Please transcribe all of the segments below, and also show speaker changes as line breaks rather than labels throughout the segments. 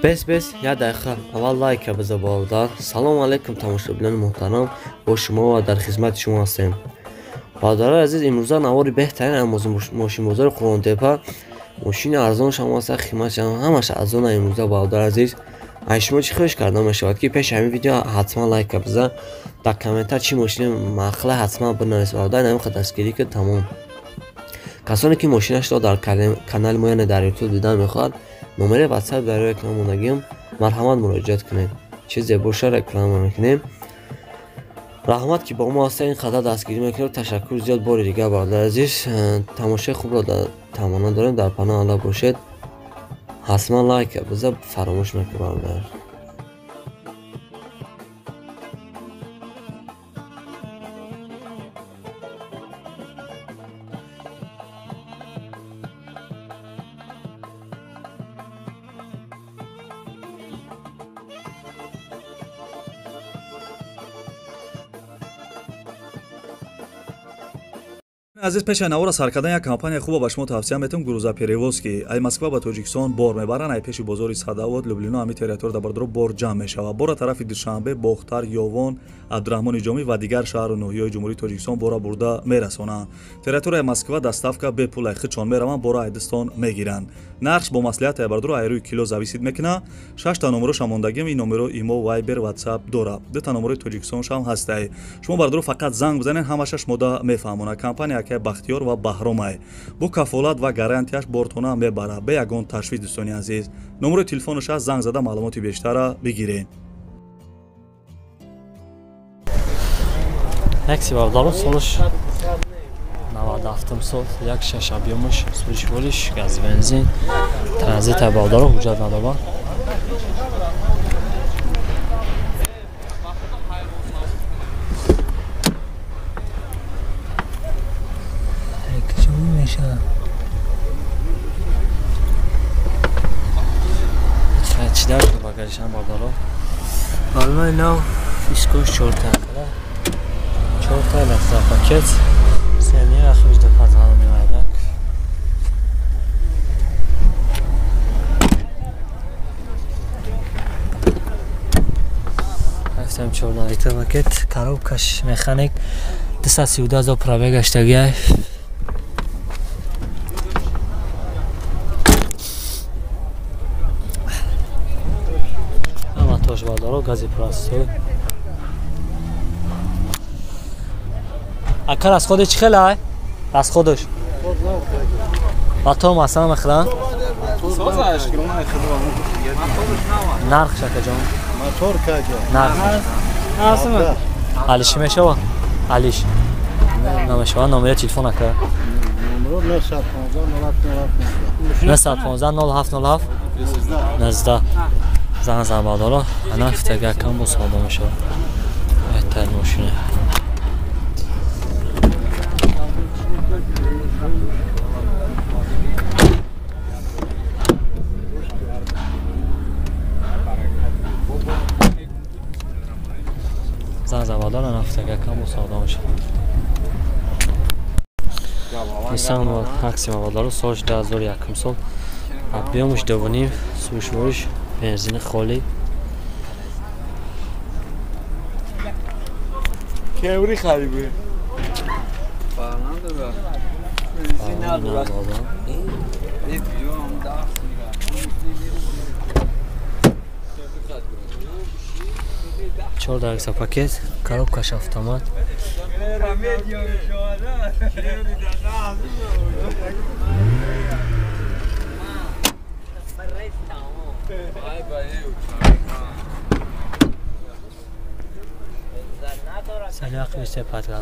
بس یه دقیقه اول لایک بذار برادر. سلام علیکم تماشاچیان محترم، با شما و در خدمت شما هستیم. برادران عزیز، امروزه نواری بهترین ماشین بازار قرآن تپه، ماشین ارزان شما هست، قیمتش همش ارزان. امروزه برادر عزیز شما چی خوش کردم میشود که پیش همین ویدیو حتما لایک بذار، در کامنت چی ماشین مخله حتما بنویس برادر. نمیخواد دستگیری که تمام کسانی که ماشینش را در کانال ما در یوتیوب دیدن میخواد، نمره واتساپ در رکلام مونگیم مرحمت مراجعه کنید. چیزی باشه رکلام میکنیم. رحمت که با ما هستین، قدر دستگیری میکنیم. تشکر زیاد باری دیگه برادر عزیز. تماشای خوب را در تمنا داریم، در پناه الله باشید. حتما لایک بذار فراموش نکنید برادر.
عزیز، پیش نوار سر کردن یک کمپانی خوب به شما توصیه میتونم. گروزا پیروسکی ای مسکو با تاجیکستان بار میبرن، ای پیش بازار صداوت لوبلینا همی تریتور در بردرو بار جمع میشه. بار طرف دوشنبه باختر، یوان، عبدالرحمن جامی و دیگر شهر و ناحیه‌های جمهوری تاجیکستان بارا برده میرسونن. تریتور مسکو دستافکا به پول خچون میروان بارا ایدستان میگیرن. نقش با مصلحت بردرو ای روی کیلو زویسید میکنه. 6 تا نمره شماندگی این نمره ایمو وایبر واتساپ داره. 2 تا نمره تاجیکستان شام هسته. شما بردرو فقط زنگ بزنین، همشش مده میفهمونه. کمپانی که بختیار و بهرام ای با کفالت و گارانتیش بورتونه میبره. به یگان تشویق دوستانی عزیز، نمره تلفنش از زنگ زده معلومات بیشتر بگیرین.
Neksi var dalı soluş navada avtomsol yak şaş abyomuş soluş voliş gaz benzin tranzit abadaro hujjat nadaba ekçumi meşa çiçler ki bagajdan badaro almay nav fiskoş çorta 4 تا لفظه پاکت سنی اخیش دقت هم می‌آید. هفتم 14 تا پاکت коробкаш механик 232 пробег аштаги. ама тош бадаро гази просто اکر از خودش چی خیلی؟ از خودش با تو مثلا مخلا؟ نرخ شکه جان
موتور کجا؟
نرخ علیشی میشه و؟ علیش نمیشه و نمره تلفن اکر؟
نمره
915 0707 19 زن زنبادارا انا افتگه کم با ساده میشه بهتر ماشینه. زنبادارا نفتگه کم با ساده میشه. نیستم با تاکسی مبادارو سالش 2001 سال بیاموش دوونیم سوشورش بنزین خالی
کیوری خریبه
چهار درگسه پاکت коробкаш автомат سلاق میشه پاتگاه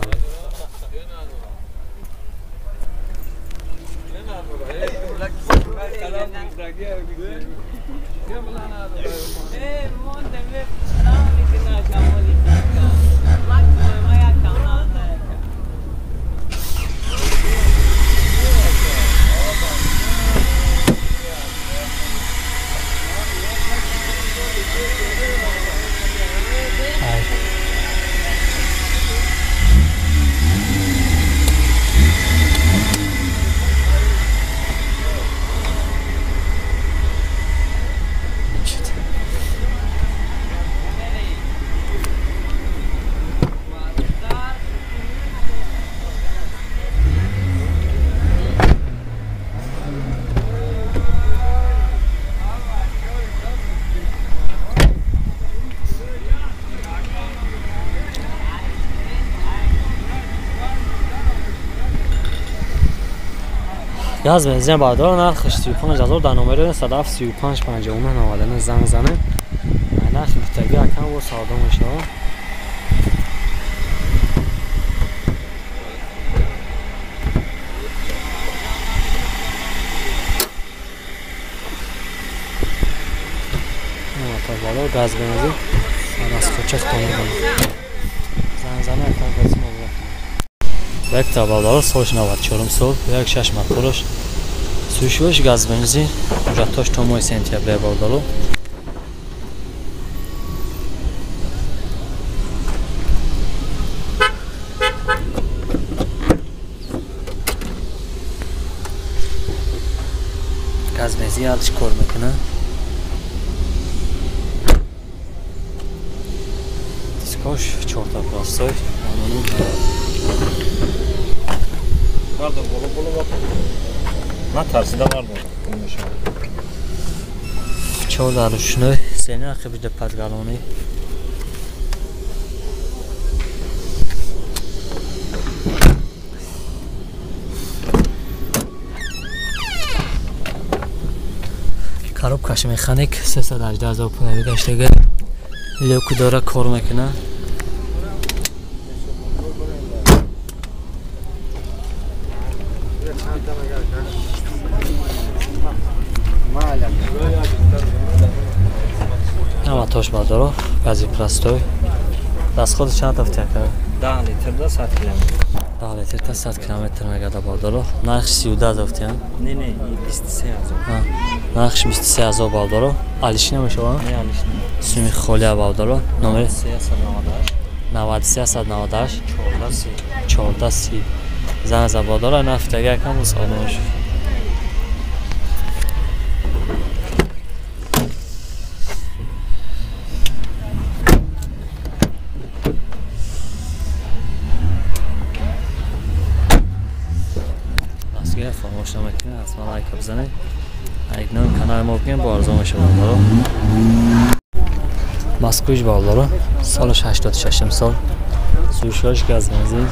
گاز بنزین بردار نرخش 35000 در نمره 135 59 99 زنگ زنه نرخ بیتگی اکن و ساده میشه تا بالا گاز بنزین از کوچه خونه زنگ زنه اکن گاز یک تا بالا سوش 94 سال یک 6 موتورش سوشوش گاز بنزین اونجا توش توموی سنتیابر بالا گاز بنزین حالش کار میکنه دیسکاش 4 تا پلاستای
Pardon, bolu bak. Ne tersi de var mı?
4 تا شنو سینه اخی بیده پدگالونی коробкаш механик 318000 пули гаштага лёку дора кор мекуна توش بردارو گازی پلاستوی دست خود چند تا فتیه کرد؟
10 لیتر da 100 kilometre.
10 لیتر تا 100 کیلومتر مگه بردارو نرخش 13000 فتیه
Ne 23000.
نرخش 23000 بردارو علیش نمیشه ها؟
Ne alışın?
سومی خولی بردارو نمره
9398
9398
14
14 زن از بردارو نفتگه یکم و ساده میشه فراموش نکنید حتما لایک بزنید اگه نه کانال ما بگیم با ارزش بالدارو مسکوش بالدارو سالش 86 سال سوشش گاز بنزین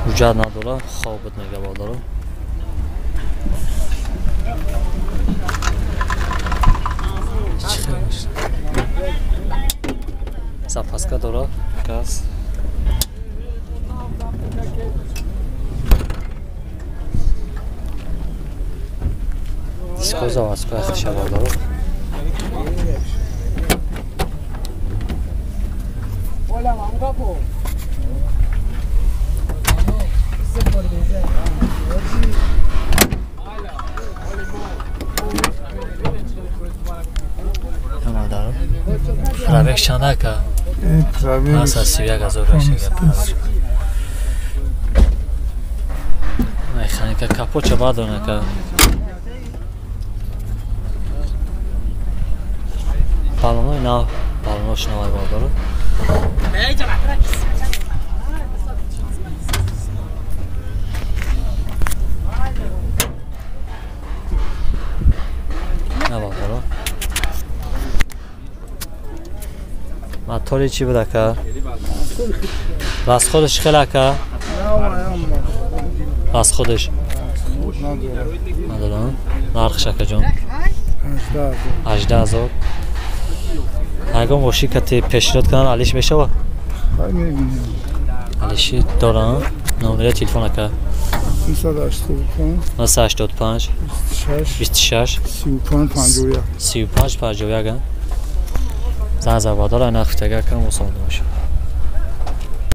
وجود نداره خواب بود میگه بالدارو چی خیلیش запаска داره گاز دیسکو заводской خشب داره همه داره پرابک چنده که اساسی یک از او بشه میخوانی که کپو چه بادونه که بالونوی نو بالونوش نوای باداره نه باداره موتوری چی بوده که راست خودش خیلی که راست خودش ندارم نرخ شکر جون 18000 اگه موشی که پیشنهاد کنن علیش بشه و علیشی دارم نمره تلفن که 385 26 35 51 زن زبادار نخفتگه کنم و سانده باشه